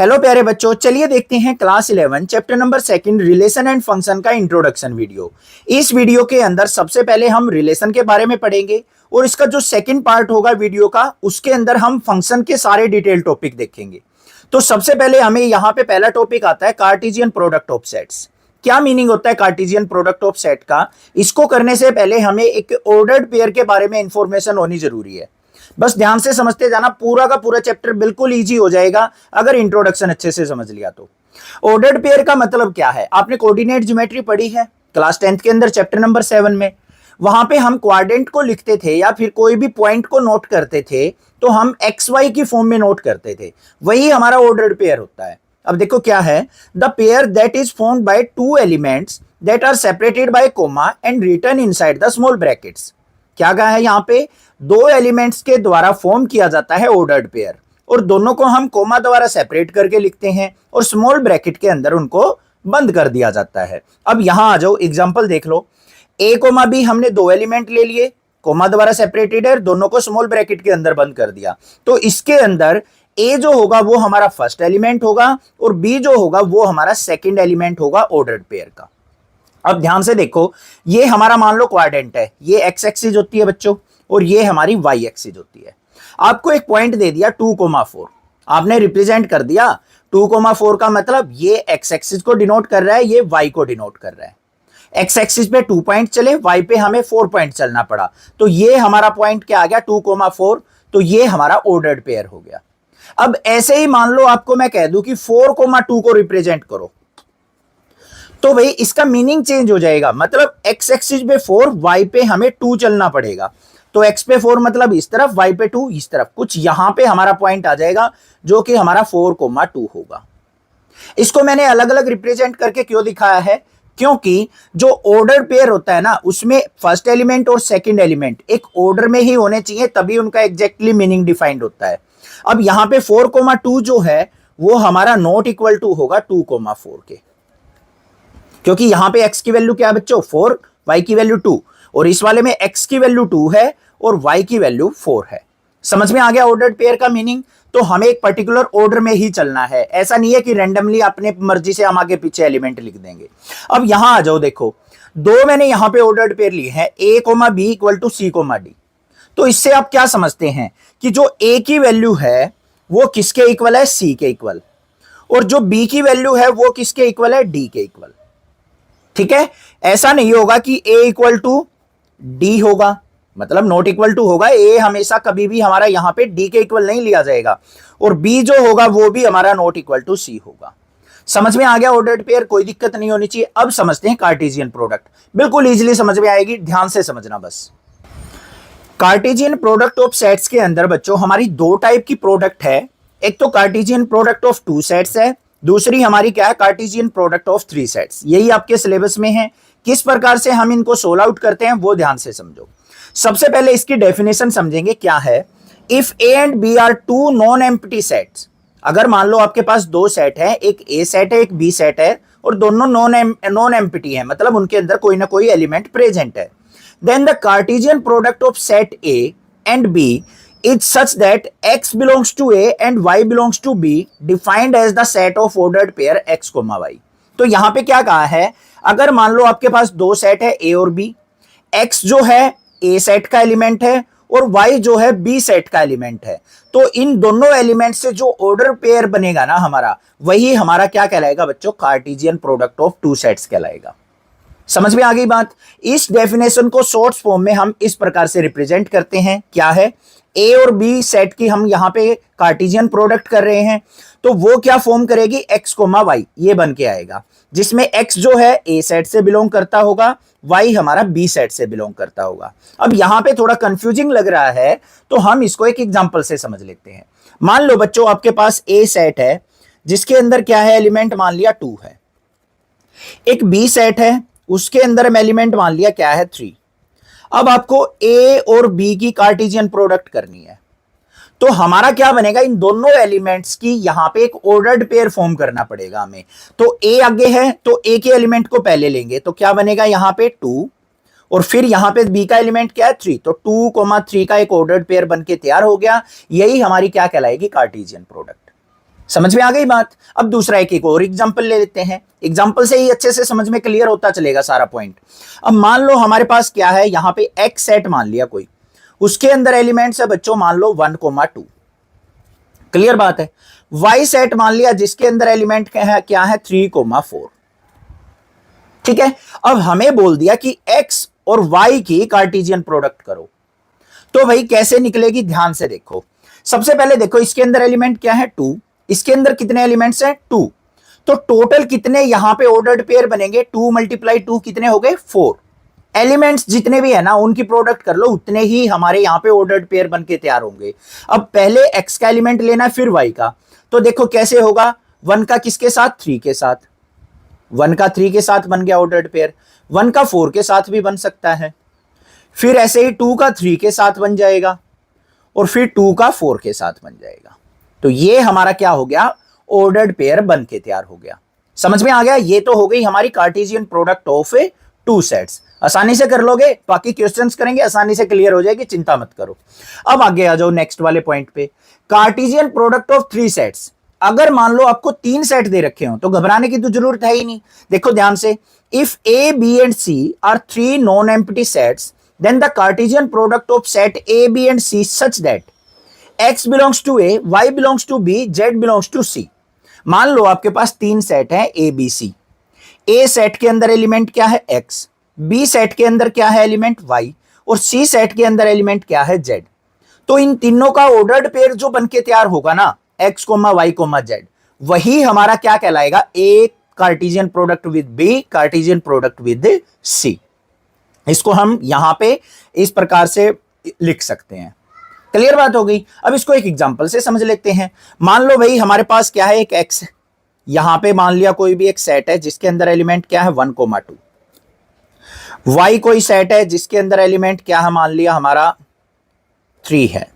Hello प्यारे बच्चों, चलिए देखते हैं class 11 chapter number 2 relation and function का इंट्रोडक्शन वीडियो। इस वीडियो के अंदर सबसे पहले हम रिलेशन के बारे में पढ़ेंगे और इसका जो सेकंड पार्ट होगा वीडियो का, उसके अंदर हम फंक्शन के सारे डिटेल टॉपिक देखेंगे। तो सबसे पहले हमें यहाँ पे पहला टॉपिक आता है कार्टेशियन प्रोडक्ट ऑफ सेट्स। क्या मीनिंग होता है कार्टेशियन प्रोडक्ट ऑफ सेट का? इसको करने से पहले हमें एक ऑर्डर्ड पेयर के बारे में इंफॉर्मेशन होनी जरूरी है। बस ध्यान से समझते जाना, पूरा का पूरा चैप्टर बिल्कुल इजी हो जाएगा अगर इंट्रोडक्शन अच्छे से समझ लिया तो। ऑर्डर्ड पेयर का मतलब क्या है? आपने कोऑर्डिनेट ज्योमेट्री पढ़ी है क्लास 10th के अंदर चैप्टर नंबर 7 में। वहां पे हम क्वाड्रेंट को लिखते थे या फिर कोई भी पॉइंट को नोट करते थे तो हम एक्स वाई की फॉर्म में नोट करते थे, वही हमारा ऑर्डर्ड पेयर होता है। अब देखो क्या है, the pair that is formed by two elements that are separated by comma and written inside the small brackets. क्या कहा है यहाँ पे? दो एलिमेंट्स के द्वारा फॉर्म किया जाता है ऑर्डर्ड पेयर और दोनों को हम कोमा द्वारा सेपरेट करके लिखते हैं और स्मॉल ब्रैकेट के अंदर उनको बंद कर दिया जाता है। अब यहां आ जाओ, एग्जांपल देख लो। ए कोमा बी हमने दो एलिमेंट ले लिए, कोमा द्वारा सेपरेटेड है, दोनों को स्मॉल ब्रैकेट के अंदर बंद कर दिया। तो इसके अंदर ए जो होगा वो हमारा फर्स्ट एलिमेंट होगा और बी जो होगा वो हमारा सेकेंड एलिमेंट होगा ऑर्डर्ड पेयर का। अब ध्यान से देखो, ये हमारा मान लो क्वाड्रेंट है, ये एक्स एक्सिस होती है बच्चों और ये हमारी वाई एक्सिस होती है। आपको एक पॉइंट दे दिया 2,4, आपने रिप्रेजेंट कर दिया 2,4 का मतलब ये एक्स एक्सिस को डिनोट कर रहा है, ये वाई को डिनोट कर रहा है। एक्स एक्सिस पे 2 पॉइंट चले, वाई पे हमें 4 पॉइंट चलना पड़ा, तो ये हमारा पॉइंट क्या आ गया 2,4, तो ये हमारा ऑर्डर्ड पेयर हो गया। अब ऐसे ही मान लो आपको मैं कह दूं कि 4,2 को रिप्रेजेंट करो, तो भाई इसका मीनिंग चेंज हो जाएगा। मतलब एक्स एक्सिस पे 4, वाई पे हमें 2 चलना पड़ेगा। तो एक्स पे 4 मतलब इस तरफ, वाई पे 2 इस तरफ, कुछ यहां पे हमारा पॉइंट आ जाएगा जो कि हमारा 4,2 होगा। इसको मैंने अलग अलग रिप्रेजेंट करके क्यों दिखाया है? क्योंकि जो ऑर्डर पेयर होता है ना, उसमें फर्स्ट एलिमेंट और सेकंड एलिमेंट एक ऑर्डर में ही होने चाहिए, तभी उनका एग्जैक्टली मीनिंग डिफाइंड होता है। अब यहां पे 4,2 जो है वो हमारा नॉट इक्वल टू होगा 2,4 के, क्योंकि यहां पे x की वैल्यू क्या है बच्चों? 4, y की वैल्यू 2, और इस वाले में x की वैल्यू 2 है और y की वैल्यू 4 है। समझ में आ गया ऑर्डर्ड पेयर का मीनिंग? तो हमें एक पर्टिकुलर ऑर्डर में ही चलना है, ऐसा नहीं है कि रैंडमली अपने मर्जी से हम आगे पीछे एलिमेंट लिख देंगे। अब यहां आ जाओ, देखो दो मैंने यहां पे ऑर्डर्ड पेयर लिए हैं, a, b equal to c, d। तो इससे आप क्या समझते हैं कि जो a की वैल्यू है वो किसके इक्वल है? c के इक्वल, और जो b की वैल्यू है वो किसके इक्वल है? d के इक्वल। ठीक है, ऐसा नहीं होगा कि a इक्वल टू डी होगा, मतलब नॉट इक्वल टू होगा। a हमेशा कभी भी हमारा यहां पे d के इक्वल नहीं लिया जाएगा, और b जो होगा वो भी हमारा नॉट इक्वल टू c होगा। समझ में आ गया ऑर्डर्ड पेयर? कोई दिक्कत नहीं होनी चाहिए। अब समझते हैं कार्टेशियन प्रोडक्ट, बिल्कुल इजीली समझ में आएगी, ध्यान से समझना बस। कार्टेशियन प्रोडक्ट ऑफ सेट्स के अंदर बच्चों हमारी दो टाइप की प्रोडक्ट है। एक तो कार्टेशियन प्रोडक्ट ऑफ 2 सेट्स है, दूसरी हमारी क्या है? Cartesian product of 3 sets. यही आपके सिलेबस में है। किस प्रकार से हम इनको सोल्व आउट करते हैं वो ध्यान से समझो। सबसे पहले इसकी डेफिनेशन समझेंगे क्या है। If A and B are two non empty sets, अगर मान लो आपके पास दो सेट है, एक ए सेट है एक बी सेट है, और दोनों नॉन एम्प्टी है, मतलब उनके अंदर कोई ना कोई एलिमेंट प्रेजेंट है, then the Cartesian product of set A and B is such that x belongs to a and y belongs to b defined as the set of ordered pair x, y। तो यहां पे क्या कहा है, अगर मान लो आपके पास दो सेट है a और b, x जो है a सेट का एलिमेंट है और y जो है b सेट का एलिमेंट है, तो इन दोनों एलिमेंट से जो ऑर्डर पेयर बनेगा ना हमारा, वही हमारा क्या कहलाएगा बच्चों? कार्टेशियन प्रोडक्ट ऑफ 2 सेट्स कहलाएगा। समझ में आ गई बात? इस डेफिनेशन को शॉर्ट फॉर्म में हम इस प्रकार से रिप्रेजेंट करते हैं, क्या है? ए और बी सेट की हम यहां पे कार्टेशियन प्रोडक्ट कर रहे हैं, तो वो क्या फॉर्म करेगी? x, y, ये बन के आएगा, जिसमें x जो है a सेट से बिलोंग करता होगा, y हमारा b सेट से बिलोंग करता होगा। अब यहां पे थोड़ा कंफ्यूजिंग लग रहा है, तो हम इसको एक एग्जांपल से समझ लेते हैं। मान लो बच्चों आपके पास a सेट है जिसके अंदर क्या है? एलिमेंट मान लिया 2 है। एक b सेट है, उसके अंदर हम एलिमेंट मान लिया क्या है? 3। अब आपको a और b की कार्टेशियन प्रोडक्ट करनी है, तो हमारा क्या बनेगा? इन दोनों एलिमेंट्स की यहां पे एक ऑर्डर्ड पेयर फॉर्म करना पड़ेगा हमें। तो a आगे है तो a के एलिमेंट को पहले लेंगे, तो क्या बनेगा यहां पे? 2, और फिर यहां पे b का एलिमेंट क्या है? 3, तो 2, 3 का एक ऑर्डर्ड पेयर बनके तैयार हो गया। यही हमारी क्या कहलाएगी? Cartesian product. समझ में आ गई बात। अब दूसरा एक और एग्जांपल ले लेते हैं, एग्जांपल से ही अच्छे से समझ में क्लियर होता चलेगा सारा पॉइंट। अब मान लो हमारे पास क्या है, यहां पे एक्स सेट मान लिया कोई, उसके अंदर एलिमेंट्स है बच्चों मान लो 1,2, क्लियर बात है। वाई सेट मान लिया जिसके अंदर एलिमेंट क्या है 3,4, ठीक है। अब हमें बोल दिया कि एक्स और वाई की कार्टेशियन प्रोडक्ट करो, तो भाई कैसे निकलेगी, ध्यान से देखो। सबसे पहले देखो इसके अंदर एलिमेंट क्या है 2, इसके अंदर कितने एलिमेंट्स हैं 2, तो टोटल कितने यहां पे ऑर्डर्ड पेयर बनेंगे, 2 × 2 कितने हो गए 4। एलिमेंट्स जितने भी है ना उनकी प्रोडक्ट कर लो, उतने ही हमारे यहां पे ऑर्डर्ड पेयर बन के तैयार होंगे। अब पहले एक्स का एलिमेंट लेना फिर वाई का, तो देखो कैसे होगा, 1 का किसके साथ 3 के साथ, 1 का 3 के साथ बन गया ऑर्डर्ड पेयर, 1 का 4 के साथ भी बन सकता है, फिर ऐसे ही 2 का 3 के साथ बन जाएगा, और फिर 2 का 4 के साथ बन जाएगा। तो ये हमारा क्या हो गया, ऑर्डर्ड पेयर बन के तैयार हो गया। समझ में आ गया, ये तो हो गई हमारी कार्टेशियन प्रोडक्ट ऑफ 2 सेट्स। आसानी से कर लोगे, बाकी क्वेश्चंस करेंगे आसानी से क्लियर हो जाएगी, चिंता मत करो। अब आगे आ जाओ नेक्स्ट वाले पॉइंट पे, कार्टेशियन प्रोडक्ट ऑफ 3 सेट्स। अगर मान लो आपको 3 सेट दे रखे हो तो घबराने की तो जरूरत है ही नहीं। देखो ध्यान से, if A B and C are 3 non empty sets, then the Cartesian product of set A, B and C such that X belongs to A, Y belongs to B, Z belongs to C। मान लो आपके पास 3 set है A, B, C। A set के अंदर element क्या है X, B set के अंदर क्या है एलिमेंट Y, और C सेट के अंदर एलिमेंट क्या है Z। तो इन तीनों का ऑर्डर्ड पेयर जो बनके तैयार होगा ना X, Y, Z, वही हमारा क्या कहलाएगा, A Cartesian product with B, Cartesian product with C। इसको हम यहां पे इस प्रकार से लिख सकते हैं। क्लियर बात हो गई। अब इसको एक एग्जांपल से समझ लेते हैं। मान लो भाई हमारे पास क्या है, एक एक्स, यहां पे मान लिया कोई भी एक सेट है जिसके अंदर एलिमेंट क्या है 1,2, वाई कोई सेट है जिसके अंदर एलिमेंट क्या है मान लिया हमारा 3 है,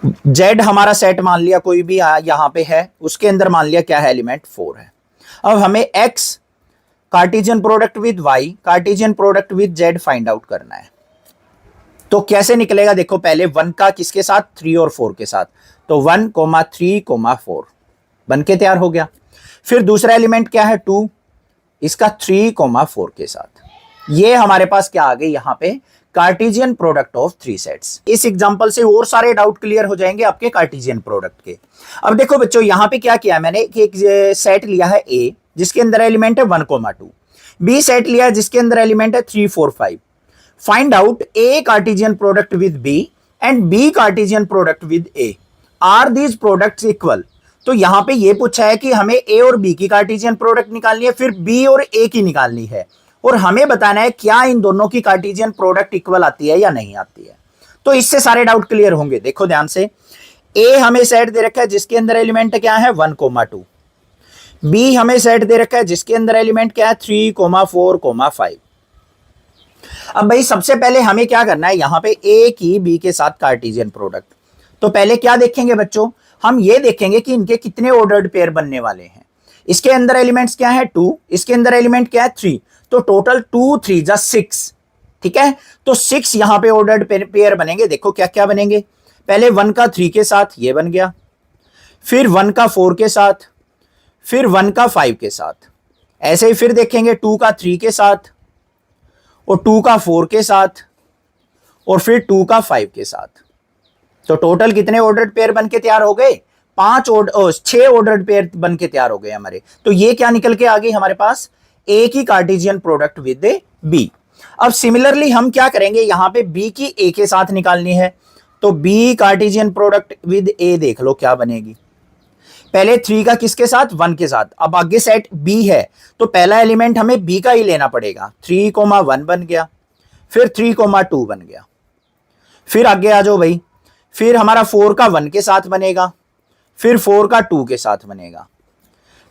जेड हमारा सेट मान लिया कोई भी यहां पे है, उसके अंदर मान लिया क्या है एलिमेंट 4 है। अब हमें X Cartesian product with Y, Cartesian product with Z find out करना है। तो कैसे निकलेगा, देखो पहले 1 का किसके साथ 3 और 4 के साथ, तो 1, 3, 4 बन के तैयार हो गया। फिर दूसरा एलिमेंट क्या है 2, इसका 3, 4 के साथ। ये हमारे पास क्या आ गई यहां पे कार्टेशियन प्रोडक्ट ऑफ 3 सेट्स। इस एग्जांपल से और सारे डाउट क्लियर हो जाएंगे आपके कार्टेशियन प्रोडक्ट के। अब देखो बच्चों यहां पे क्या किया मैंने कि एक सेट लिया है A जिसके अंदर एलिमेंट है 1,2, बी सेट लिया जिसके अंदर एलिमेंट है 3, 4, 5। Find out A Cartesian product with B and B Cartesian product with A, are these products equal. तो यहां पे ये पूछा है कि हमें ए और बी की कार्टेशियन प्रोडक्ट निकालनी है, फिर बी और ए की निकालनी है, और हमें बताना है क्या इन दोनों की कार्टेशियन प्रोडक्ट इक्वल आती है या नहीं आती है। तो इससे सारे डाउट क्लियर होंगे। देखो ध्यान से, ए हमें सेट दे रखा है जिसके अंदर एलिमेंट क्या है 1,2, बी हमें सेट दे रखा है जिसके अंदर एलिमेंट क्या है 3, 4, 5। अब भाई सबसे पहले हमें क्या करना है, यहां पे ए की बी के साथ कार्टेशियन प्रोडक्ट। तो पहले क्या देखेंगे बच्चों, हम ये देखेंगे कि इनके कितने ऑर्डर्ड पेयर बनने वाले हैं। इसके अंदर एलिमेंट्स क्या है 2, इसके अंदर एलिमेंट क्या है 3, तो टोटल 2, 3 जा 6, ठीक है। तो 6 यहां पे ऑर्डर्ड पेयर बनेंगे। देखो क्या क्या बनेंगे, पहले 1 का 3 के साथ ये बन गया, फिर 1 का 4 के साथ, फिर 1 का 5 के साथ, ऐसे ही फिर देखेंगे 2 का 3 के साथ, और 2 का 4 के साथ, और फिर 2 का 5 के साथ। तो टोटल कितने ऑर्डर्ड पेयर बन के तैयार हो गए, 6 ऑर्डर्ड पेयर बन के तैयार हो गए हमारे। तो ये क्या निकल के आ गई हमारे पास, ए की कार्टेशियन प्रोडक्ट विद बी। अब सिमिलरली हम क्या करेंगे, यहां पे बी की ए के साथ निकालनी है, तो बी कार्टेशियन प्रोडक्ट विद ए देख लो क्या बनेगी। पहले 3 का किसके साथ 1 के साथ, अब आगे सेट बी है तो पहला एलिमेंट हमें बी का ही लेना पड़ेगा, 3, 1 बन गया, फिर 3, 2 बन गया। फिर आगे आ जाओ भाई, फिर हमारा 4 का 1 के साथ बनेगा, फिर 4 का 2 के साथ बनेगा,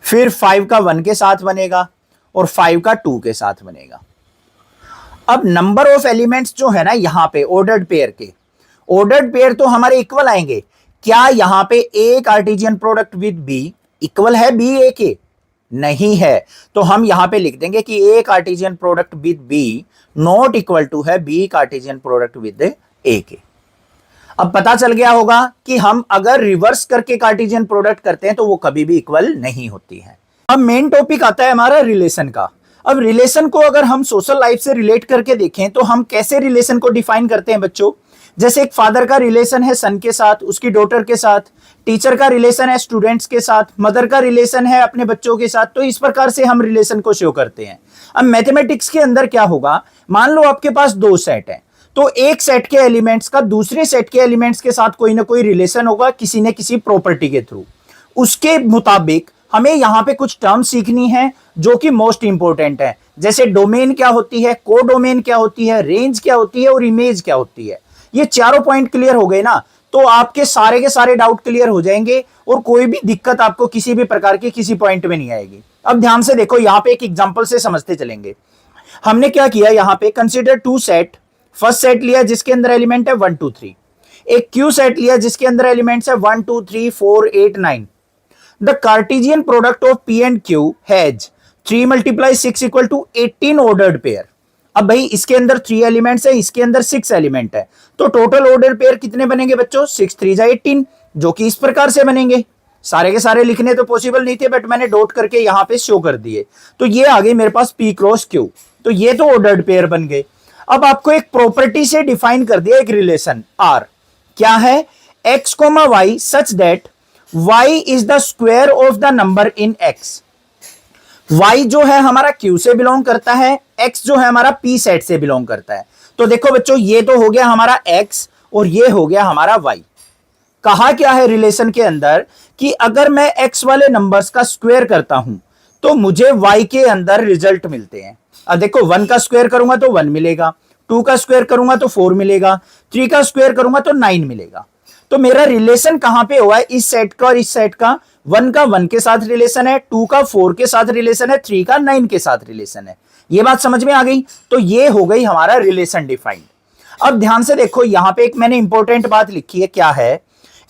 फिर 5 का 1 के साथ बनेगा, और 5 का 2 के साथ बनेगा। अब नंबर ऑफ एलिमेंट्स जो है ना यहां पे ऑर्डर्ड पेयर के, ऑर्डर्ड पेयर तो हमारे इक्वल आएंगे। क्या यहां पे A Cartesian product with B equal है बी ए के, नहीं है। तो हम यहां पे लिख देंगे कि A Cartesian product with B not equal to है B Cartesian product with A के। अब पता चल गया होगा कि हम अगर रिवर्स करके कार्टेशियन प्रोडक्ट करते हैं तो वो कभी भी इक्वल नहीं होती है। अब मेन टॉपिक आता है हमारा रिलेशन का। अब रिलेशन को अगर हम सोशल लाइफ से रिलेट करके देखें तो हम कैसे रिलेशन को डिफाइन करते हैं बच्चों। जैसे एक फादर का रिलेशन है सन के साथ, उसकी डॉटर के साथ, टीचर का रिलेशन है स्टूडेंट्स के साथ, मदर का रिलेशन है अपने बच्चों के साथ। तो इस प्रकार से हम रिलेशन को शो करते हैं। अब मैथमेटिक्स के अंदर क्या होगा, मान लो आपके पास दो सेट है, तो एक सेट के एलिमेंट्स का दूसरे सेट के एलिमेंट्स के साथ कोई ना कोई रिलेशन होगा किसी न किसी प्रॉपर्टी के थ्रू। उसके मुताबिक हमें यहां पे कुछ टर्म सीखनी है जो कि मोस्ट इंपॉर्टेंट है। जैसे डोमेन क्या होती है, कोडोमेन क्या होती है, रेंज क्या होती है और इमेज क्या होती है। ये चारों पॉइंट क्लियर हो गए ना, तो आपके सारे के सारे डाउट क्लियर हो जाएंगे और कोई भी दिक्कत आपको किसी भी प्रकार की किसी पॉइंट में नहीं आएगी। अब ध्यान से देखो, यहां पे एक एग्जांपल से समझते चलेंगे। हमने क्या किया, यहां पे consider two set. First set लिया जिसके अंदर एलिमेंट है 1 2 3, एक क्यू सेट लिया जिसके अंदर एलिमेंट्स है 1 2 3 4 8 9। The Cartesian product of P and Q has 3 × 6 = 18 ordered pair. अब भाई इसके अंदर 3 एलिमेंट्स है, इसके अंदर 6 एलिमेंट है, तो टोटल ऑर्डर पेयर कितने बनेंगे बच्चों, 6 3 = 18, जो कि इस प्रकार से बनेंगे। सारे के सारे लिखने तो पॉसिबल नहीं थे, बट मैंने डॉट करके यहां पे शो कर दिए। तो ये आ गई मेरे पास P × Q, तो ये तो ऑर्डर्ड पेयर बन गए। अब आपको एक प्रॉपर्टी से डिफाइन कर दिया एक रिलेशन R, क्या है, x, y such that y is the square of the number in x। y जो है हमारा Q से बिलोंग करता है, x जो है हमारा P सेट से बिलोंग करता है। तो देखो बच्चों, ये तो हो गया हमारा x और ये हो गया हमारा y। कहा क्या है रिलेशन के अंदर कि अगर मैं x वाले नंबर्स का स्क्वायर करता हूं तो मुझे y के अंदर रिजल्ट मिलते हैं। अब देखो 1 का स्क्वायर करूंगा तो 1 मिलेगा, 2 का स्क्वायर करूंगा तो 4 मिलेगा, 3 का स्क्वायर करूंगा तो 9 मिलेगा। तो मेरा रिलेशन कहां पे हुआ है, इस सेट का और इस सेट का। 1 का 1 के साथ रिलेशन है, 2 का 4 के साथ रिलेशन है, 3 का 9 के साथ रिलेशन है। ये बात समझ में आ गई। तो ये हो गई हमारा रिलेशन डिफाइंड। अब ध्यान से देखो, यहां पे एक मैंने इंपॉर्टेंट बात लिखी है, क्या है,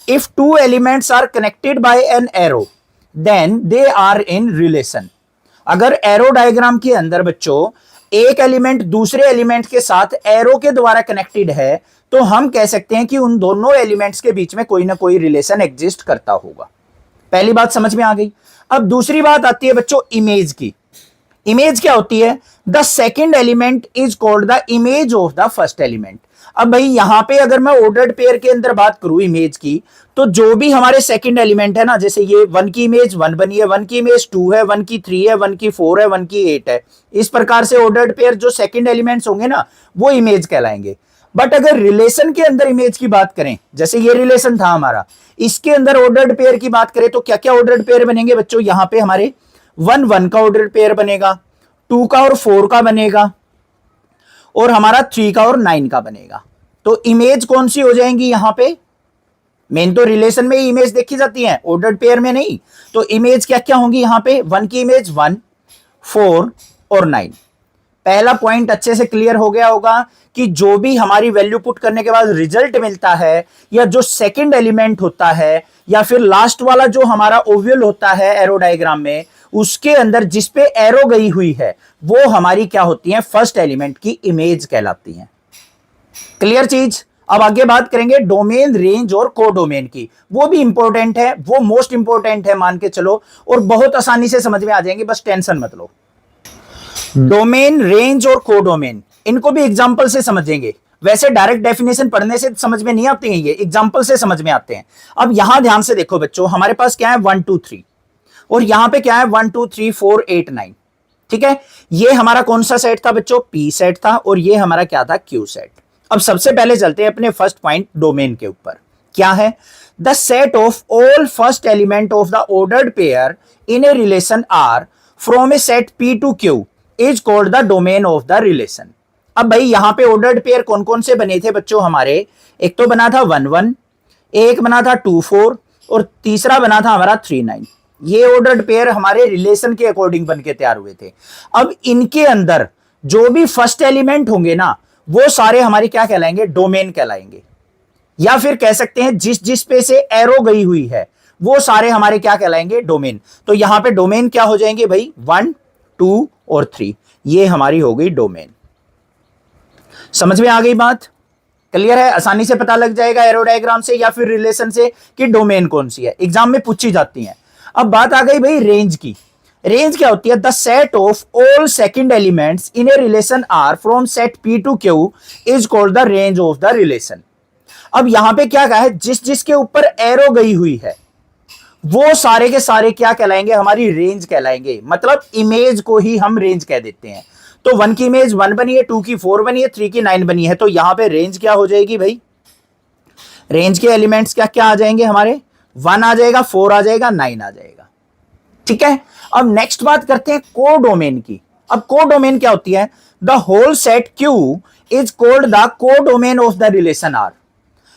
if two elements are connected by an arrow then they are in relation. अगर एरो डायग्राम के अंदर बच्चों एक एलिमेंट दूसरे एलिमेंट के साथ एरो के द्वारा कनेक्टेड है तो हम कह सकते हैं कि उन दोनों एलिमेंट्स के बीच में कोई ना कोई रिलेशन एग्जिस्ट करता होगा। पहली बात समझ में आ गई। अब दूसरी बात आती है बच्चों इमेज की। इमेज क्या होती है, the second element is called the image of the first element. अब भाई यहां पे अगर मैं ऑर्डर्ड पेयर के अंदर बात करूं इमेज की, तो जो भी हमारे सेकंड एलिमेंट है ना, जैसे ये 1 की इमेज 1 बनी है, 1 की इमेज 2 है, 1 की 3 है, 1 की 4 है, 1 की 8 है, इस प्रकार से ऑर्डर्ड पेयर जो सेकंड एलिमेंट्स होंगे ना वो इमेज कहलाएंगे। बट अगर रिलेशन के अंदर इमेज की बात करें, जैसे ये रिलेशन था हमारा, इसके अंदर ऑर्डर्ड पेयर की बात करें तो क्या क्या ऑर्डर्ड पेयर बनेंगे बच्चों, यहां पे हमारे 1 1 का ऑर्डर्ड पेयर बनेगा, 2 का और 4 का बनेगा, और हमारा 3 का और 9 का बनेगा। तो इमेज कौन सी हो जाएंगी यहां पे, मेन तो रिलेशन में ही इमेज देखी जाती है, ऑर्डर्ड पेयर में नहीं। तो इमेज क्या क्या होंगी यहां पे, 1 की इमेज 1 4 और 9। पहला पॉइंट अच्छे से क्लियर हो गया होगा कि जो भी हमारी वैल्यू पुट करने के बाद रिजल्ट मिलता है, या जो सेकंड एलिमेंट होता है, या फिर लास्ट वाला जो हमारा ओव्यूल होता है एरो डायग्राम में, उसके अंदर जिस पे एरो गई हुई है वो हमारी क्या होती है, फर्स्ट एलिमेंट की इमेज कहलाती है। क्लियर चीज। अब आगे बात करेंगे डोमेन, रेंज और कोडोमेन की। वो भी इंपॉर्टेंट है, वो मोस्ट इंपॉर्टेंट है मान के चलो, और बहुत आसानी से समझ में आ जाएंगे, बस टेंशन मत लो। डोमेन, रेंज और कोडोमेन, इनको भी एग्जांपल से समझेंगे। वैसे डायरेक्ट डेफिनेशन पढ़ने से समझ में नहीं आते हैं, ये एग्जांपल से समझ में आते हैं। अब यहां ध्यान से देखो बच्चों, हमारे पास क्या है 1 2 3, और यहां पे क्या है 1 2 3 4 8 9। ठीक है, ये हमारा कौन सा सेट था बच्चों, पी सेट था, और ये हमारा क्या था, क्यू सेट। अब सबसे पहले चलते हैं अपने फर्स्ट पॉइंट डोमेन के ऊपर। क्या है, the set of all first element of the ordered pair in a relation are from a set P to Q is called the domain of the relation. अब भाई यहां पे ऑर्डर्ड पेयर कौन कौन से बने थे बच्चों हमारे, एक तो बना था 1 1, एक बना था 2 4, और तीसरा बना था हमारा 3 9। ये ऑर्डर्ड पेयर हमारे रिलेशन के अकॉर्डिंग बन के तैयार हुए थे। अब इनके अंदर जो भी फर्स्ट एलिमेंट होंगे ना, वो सारे हमारे क्या कहलाएंगे, डोमेन कहलाएंगे। या फिर कह सकते हैं जिस जिस पे से एरो गई हुई है वो सारे हमारे क्या कहलाएंगे, डोमेन। तो यहां पे डोमेन क्या हो जाएंगे भाई, 1 2 और 3, ये हमारी हो गई डोमेन। समझ में आ गई बात। क्लियर है? आसानी से पता लग जाएगा एरो डायग्राम से या फिर रिलेशन से कि डोमेन कौन सी है, एग्जाम में पूछी जाती है। अब बात आ गई भाई रेंज की। रेंज क्या होती है? The set of all second elements in a relation are from set P to Q is called the range of the relation. अब यहां पे क्या कहा है, जिस जिसके ऊपर एरो गई हुई है वो सारे के सारे क्या कहलाएंगे? हमारी रेंज कहलाएंगे। मतलब इमेज को ही हम रेंज कह देते हैं। तो 1 की इमेज 1 बनी है, 2 की 4 बनी है, 3 की 9 बनी है, तो यहां पे रेंज क्या हो जाएगी भाई? रेंज के एलिमेंट्स क्या क्या आ जाएंगे हमारे? 1 आ जाएगा, 4 आ जाएगा, 9 आ जाएगा। ठीक है, अब नेक्स्ट बात करते हैं कोडोमेन की। अब कोडोमेन क्या होती है? The whole set Q is called the codomain of the relation R.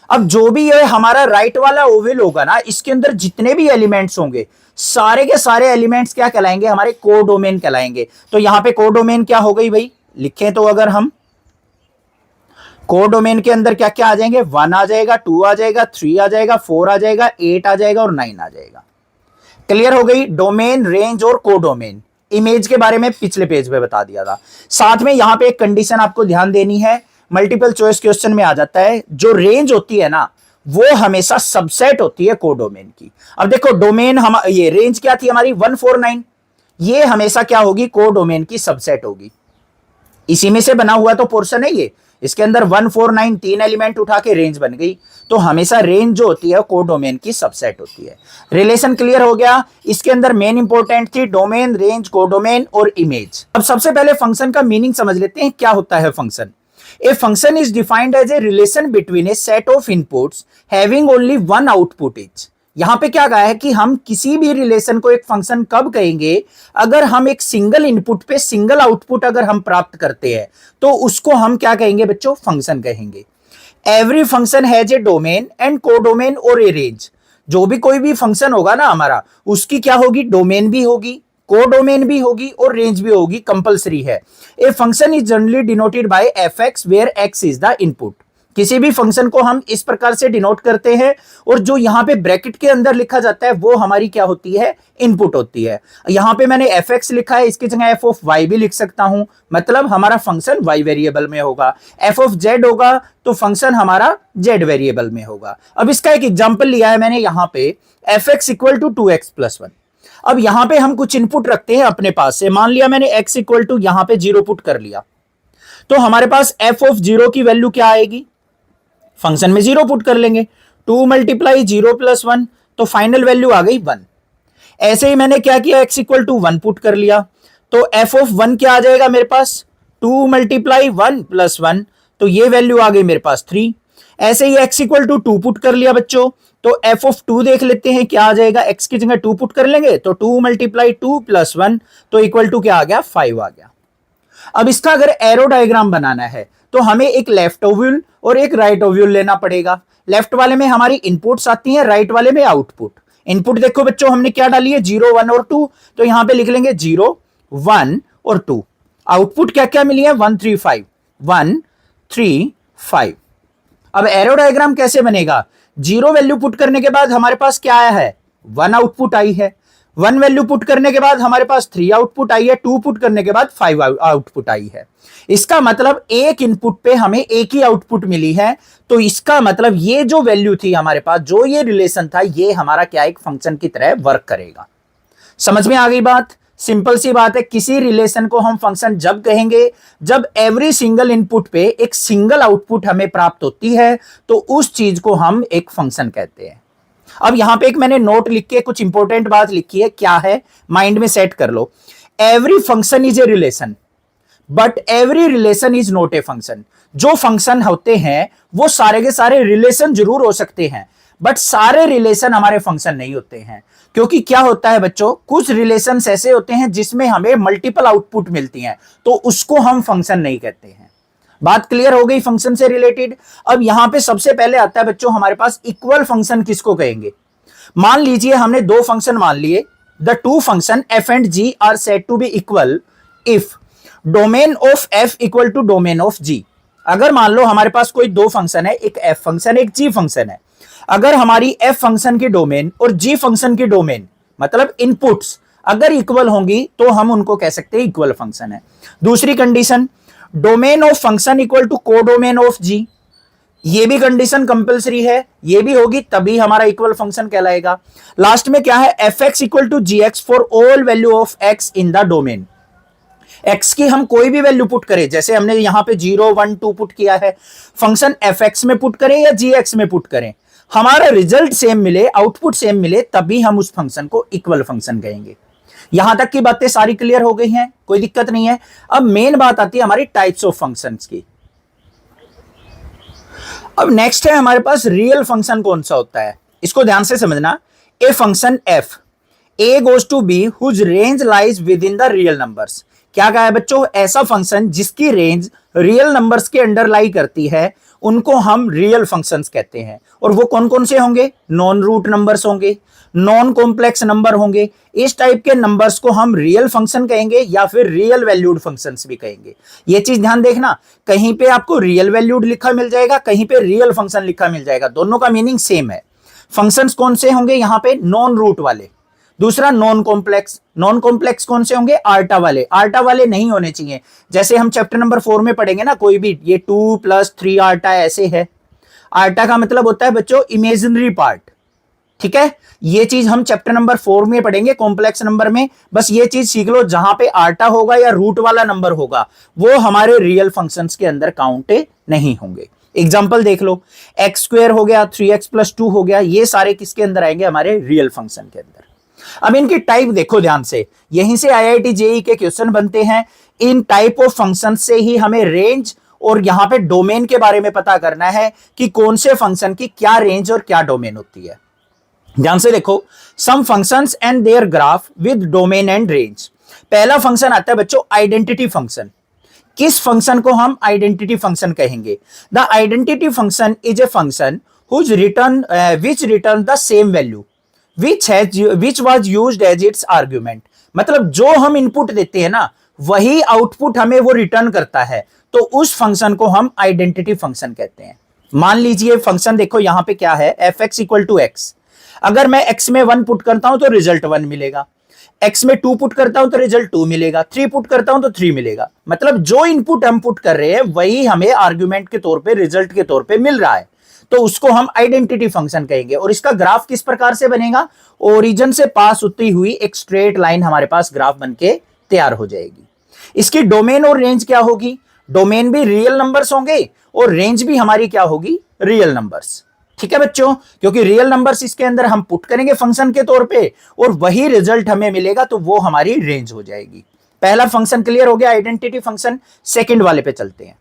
अब जो भी ये हमारा राइट वाला ओवल होगा ना, इसके अंदर जितने भी एलिमेंट्स होंगे सारे के सारे एलिमेंट्स क्या कहलाएंगे? हमारे कोडोमेन कहलाएंगे। तो यहां पे कोडोमेन क्या हो गई भाई? लिखें तो अगर हम कोडोमेन के अंदर क्या क्या आ जाएंगे? 1 आ जाएगा, 2 आ जाएगा, 3 आ जाएगा, 4 आ जाएगा, 8 आ जाएगा और 9 आ जाएगा। क्लियर हो गई? डोमेन, रेंज और कोडोमेन। इमेज के बारे में पिछले पेज पे बता दिया था। साथ में यहां पे एक कंडीशन आपको ध्यान देनी है, मल्टीपल चॉइस क्वेश्चन में आ जाता है, जो रेंज होती है ना वो हमेशा सबसेट होती है कोडोमेन की। अब देखो डोमेन हम ये रेंज क्या थी हमारी? 149, ये हमेशा क्या होगी? कोडोमेन की सबसेट होगी। इसी में से बना हुआ तो पोर्शन है ये, इसके अंदर 149 3 एलिमेंट उठा के रेंज बन गई। तो हमेशा रेंज जो होती है कोडोमेन की सबसेट होती है। रिलेशन क्लियर हो गया? इसके अंदर मेन इंपॉर्टेंट थी डोमेन, रेंज, कोडोमेन और इमेज। अब सबसे पहले फंक्शन का मीनिंग समझ लेते हैं, क्या होता है function. A function is defined as a relation between a set of inputs having only one output each। यहां पे क्या कहा है कि हम किसी भी रिलेशन को एक फंक्शन कब कहेंगे? अगर हम एक सिंगल इनपुट पे सिंगल आउटपुट अगर हम प्राप्त करते हैं तो उसको हम क्या कहेंगे बच्चों? फंक्शन कहेंगे। Every function has a domain and codomain और ए रेंज। जो भी कोई भी फंक्शन होगा ना हमारा, उसकी क्या होगी? डोमेन भी होगी, कोडोमेन भी होगी और रेंज भी होगी, कंपलसरी है। A function is generally denoted by F X where X is the input. किसी भी फंक्शन को हम इस प्रकार से डिनोट करते हैं और जो यहां पे ब्रैकेट के अंदर लिखा जाता है वो हमारी क्या होती है? इनपुट होती है। यहां पे मैंने एफ एक्स लिखा है, इसकी जगह एफ ऑफ वाई भी लिख सकता हूं, मतलब हमारा फंक्शन वाई वेरिएबल में होगा। एफ ऑफ जेड होगा तो फंक्शन हमारा जेड वेरिएबल में होगा। अब इसका एक एग्जाम्पल लिया है मैंने यहां पे, F X equal to 2x plus 1। अब यहां पे हम कुछ इनपुट रखते हैं अपने पास से, मान लिया मैंने x इक्वल टू यहां पे 0 पुट कर लिया, तो हमारे पास f ऑफ 0 की वैल्यू क्या आएगी? फंक्शन में 0 पुट कर लेंगे, 2 मल्टीप्लाई 0 प्लस 1, तो फाइनल वैल्यू आ गई 1। ऐसे ही मैंने क्या किया? x इक्वल टू 1 पुट कर लिया, तो f ऑफ 1 क्या आ जाएगा मेरे पास? 2 मल्टीप्लाई 1 प्लस 1, तो ये वैल्यू आ गई मेरे पास 3। ऐसे ही x इक्वल टू 2 पुट कर लिया बच्चों, तो f ऑफ 2 देख लेते हैं क्या आ जाएगा? x की जगह 2 पुट कर लेंगे, तो 2 मल्टीप्लाई 2 प्लस 1, तो इक्वल टू क्या आ गया? 5 आ गया। अब इसका अगर एरो डायग्राम बनाना है तो हमें एक लेफ्ट ओव्यूल और एक राइट ओव्यूल लेना पड़ेगा। लेफ्ट वाले में हमारी इनपुट्स आती हैं, राइट वाले में आउटपुट। इनपुट देखो बच्चों हमने क्या डाली है? 0 1 और 2, तो यहां पे लिख लेंगे 0 1 और 2। आउटपुट क्या क्या मिली है? 1 3 5 1 3 5। अब एरो डायग्राम कैसे बनेगा? 0 वैल्यू पुट करने के बाद हमारे पास क्या आया है? 1 आउटपुट आई है। 1 वैल्यू पुट करने के बाद हमारे पास 3 आउटपुट आई है। 2 पुट करने के बाद 5 आउटपुट आई है। इसका मतलब एक इनपुट पे हमें एक ही आउटपुट मिली है, तो इसका मतलब ये जो वैल्यू थी हमारे पास, जो ये रिलेशन था, ये हमारा क्या एक फंक्शन की तरह वर्क करेगा। समझ में आ गई बात? सिंपल सी बात है, किसी रिलेशन को हम फंक्शन जब कहेंगे जब एवरी सिंगल इनपुट पे एक सिंगल आउटपुट हमें प्राप्त होती है, तो उस चीज को हम एक फंक्शन कहते हैं। अब यहां पे एक मैंने नोट लिख के कुछ इंपॉर्टेंट बात लिखी है, क्या है? माइंड में सेट कर लो। Every function is a relation but every relation is not a function. जो फंक्शन होते हैं वो सारे के सारे रिलेशन जरूर हो सकते हैं, बट सारे रिलेशन हमारे फंक्शन नहीं होते हैं। क्योंकि क्या होता है बच्चों, कुछ रिलेशंस ऐसे होते हैं जिसमें हमें मल्टीपल आउटपुट मिलती हैं, तो उसको हम फंक्शन नहीं कहते हैं। बात क्लियर हो गई फंक्शन से रिलेटेड? अब यहां पे सबसे पहले आता है बच्चों हमारे पास इक्वल फंक्शन किसको कहेंगे? मान लीजिए हमने दो फंक्शन मान लिए, the two function f and g are said to be equal if domain of f equal to domain of g। अगर मान लो हमारे पास कोई दो फंक्शन है, एक f फंक्शन एक g फंक्शन है, अगर हमारी f फंक्शन की डोमेन और g फंक्शन की डोमेन मतलब इनपुट्स अगर इक्वल होंगी तो हम उनको कह सकते हैं इक्वल फंक्शन है। दूसरी condition, domain of function equal to codomain of g। ये भी कंडीशन कंपलसरी है, ये भी होगी तभी हमारा इक्वल फंक्शन कहलाएगा। लास्ट में क्या है, F X equal to G X for all value of X in the domain. X की हम कोई भी वैल्यू पुट करें, जैसे हमने यहां पे 0 1 2 पुट किया है, फंक्शन एफ एक्स में पुट करें या जी एक्स में पुट करें, हमारा रिजल्ट सेम मिले, आउटपुट सेम मिले, तभी हम उस फंक्शन को इक्वल फंक्शन कहेंगे। यहां तक की बातें सारी क्लियर हो गई हैं, कोई दिक्कत नहीं है। अब मेन बात आती है हमारी टाइप्स ऑफ फंक्शंस की। अब नेक्स्ट है हमारे पास रियल फंक्शन कौन सा होता है, इसको ध्यान से समझना। A function F A goes to B whose range lies within the real numbers. क्या कहा है बच्चों, ऐसा फंक्शन जिसकी रेंज रियल नंबर्स के अंडर लाई करती है उनको हम रियल फंक्शंस कहते हैं। और वो कौन कौन से होंगे, नॉन रूट नंबर्स होंगे, नॉन कॉम्प्लेक्स नंबर होंगे। इस टाइप के नंबर्स को हम रियल फंक्शन कहेंगे या फिर रियल वैल्यूड फंक्शंस भी कहेंगे। ये चीज ध्यान देखना, कहीं पे आपको रियल वैल्यूड लिखा मिल जाएगा, कहीं पे रियल फंक्शन लिखा मिल जाएगा, दोनों का मीनिंग सेम है। फंक्शंस कौन से होंगे यहाँ पे, नॉन रूट वाले। दूसरा नॉन कॉम्प्लेक्स, नॉन कॉम्प्लेक्स कौन से होंगे, आर्टा वाले। आर्टा वाले नहीं होने चाहिए, जैसे हम चैप्टर नंबर 4 में पढ़ेंगे ना, कोई भी ये 2 + 3 आर्टा ऐसे है। आर्टा का मतलब होता है बच्चों इमेजिनरी पार्ट, ठीक है। ये चीज हम चैप्टर नंबर 4 में पढ़ेंगे कॉम्प्लेक्स नंबर में। बस ये चीज सीख लो, जहां पे आर्टा होगा या रूट वाला नंबर होगा वो हमारे रियल फंक्शंस के अंदर काउंट नहीं होंगे। एग्जांपल देख लो, x² हो गया, 3x + 2 हो गया, ये सारे किसके अंदर आएंगे, हमारे रियल फंक्शन के अंदर। अब इनकी टाइप देखो ध्यान से, यहीं से IIT JEE के क्वेश्चन बनते हैं। इन टाइप ऑफ फंक्शन से ही हमें रेंज और यहां पे डोमेन के बारे में पता करना है कि कौन से फंक्शन की क्या रेंज और क्या डोमेन होती है। ध्यान से देखो, some functions and their graph with domain and range. पहला फंक्शन आता है बच्चों आइडेंटिटी फंक्शन। किस फंक्शन को हम आइडेंटिटी फंक्शन कहेंगे, the identity function is a function which return the same value which was used as its argument। मतलब जो हम इनपुट देते हैं ना वही आउटपुट हमें वो रिटर्न करता है, तो उस फंक्शन को हम आइडेंटिटी फंक्शन कहते हैं। मान लीजिए फंक्शन देखो यहां पे क्या है, F X equal to X. अगर मैं x में 1 पुट करता हूं तो रिजल्ट 1 मिलेगा, x में 2 पुट करता हूं तो रिजल्ट 2 मिलेगा, 3 पुट करता हूं तो 3 मिलेगा। मतलब जो इनपुट हम पुट कर रहे हैं वही हमें आर्गुमेंट के तौर पे, रिजल्ट के तौर पे मिल रहा है, तो उसको हम आइडेंटिटी फंक्शन कहेंगे। और इसका ग्राफ किस प्रकार से बनेगा, ओरिजिन से पास होती हुई एक स्ट्रेट लाइन हमारे पास ग्राफ बनके तैयार हो जाएगी। इसकी डोमेन और रेंज क्या होगी, डोमेन भी रियल नंबर्स होंगे और रेंज भी हमारी क्या होगी, रियल नंबर्स। ठीक है बच्चों, क्योंकि रियल नंबर्स इसके अंदर हम पुट करेंगे फंक्शन के तौर पे और वही रिजल्ट हमें मिलेगा, तो वो हमारी रेंज हो जाएगी। पहला फंक्शन क्लियर हो गया, आइडेंटिटी फंक्शन। सेकंड वाले पे चलते हैं।